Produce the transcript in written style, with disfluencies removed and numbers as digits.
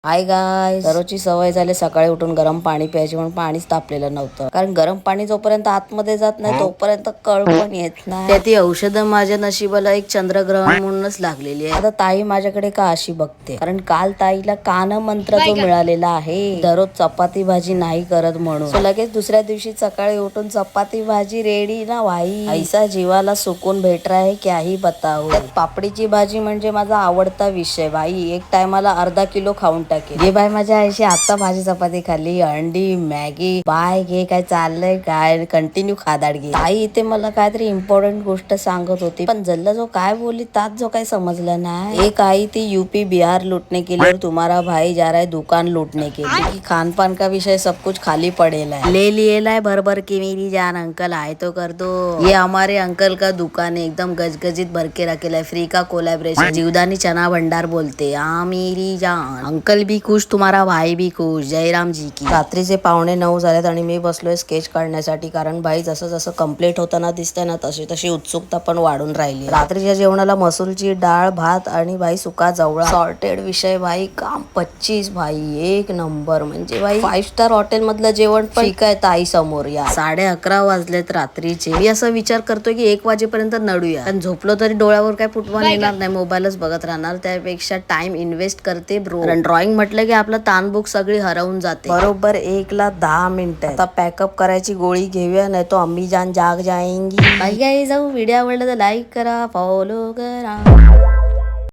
हाय गाय, दररोजची सवय झाली सकाळी उठून गरम पाणी प्यायची, पण पाणीच तापलेलं नव्हतं. कारण गरम पाणी जोपर्यंत आतमध्ये जात नाही तोपर्यंत कळ पण येत नाही. त्या ती औषधं माझ्या नशिबाला एक चंद्रग्रहण म्हणूनच लागलेली आहे. आता ताई माझ्याकडे का अशी बघते, कारण काल ताईला कान मंत्र जो मिळालेला आहे, दररोज चपाती भाजी नाही करत म्हणून. लगेच दुसऱ्या दिवशी सकाळी उठून चपाती भाजी रेडी ना भाई. ऐसा जीवाला सुकून भेट रहा है क्या ही बताओ. त्यात पापडीची भाजी म्हणजे माझा आवडता विषय भाई. एक टायमाला अर्धा किलो खाऊन घे बाय. माझ्या आईशी आता भाजी चपाती खाल्ली, अंडी मॅगी बाय घे. काय चाललंय काय, कंटिन्यू खादाड घे. ताई इथे मला काहीतरी इम्पॉर्टंट गोष्ट सांगत होती, पण जल्ला जो काय बोलली तात जो काय समजलं नाही. एक आई थी यूपी बिहार लूटने के लिए और तुम्हारा भाई जा रहा है दुकान लूटने के लिए. खान पान का विषय सब कुछ खाली पड़ेला है. ले लिएला है भर भर के मेरी जान. अंकल आए तो कर दो. ये हमारे अंकल का दुकान है, एकदम गजगजीत भर के रखेला है. फ्री का कोलैबोरेशन, जीवदानी चना भंडार बोलते. हाँ मेरी जान, अंकल भी खुश, तुम्हारा भाई भी खुश. जयराम जी की. रात्रीचे 8:45 झालेत आणि मी बसलोय स्केच काढण्यासाठी, कारण भाई जसं जसं कम्प्लीट होताना दिसतंय ना तशी तशी उत्सुकता पण वाढून राहिली. रात्रीच्या जेवणाला मसूरची डाळ भात आणि भाई सुका जवळा सॉर्टेड विषय भाई. काम 25 भाई, एक नंबर. म्हणजे भाई 5 स्टार हॉटेल मधलं जेवण पण ठीक आहे ताई समोर. या 11:30 वाजलेत रात्रीचे. मी असं विचार करतोय की 1 वाजेपर्यंत नडूया, पण झोपलो तरी डोळ्यावर काय फुटवा येणार नाही, मोबाईलच बघत राहणार. त्यापेक्षा टाइम इन्व्हेस्ट करते ब्रो. ड्रॉइंग म्हटलं की आपलं तानबुक सगळी हरवून जाते. बरोबर 1:10 मिनिटं. आता पॅकअप करायची गोळी घेऊया, नाही तो अम्मी जान जाग जाएंगी. बाई काय जाऊ. व्हिडिओ आवडला तर लाईक करा, फॉलो करा.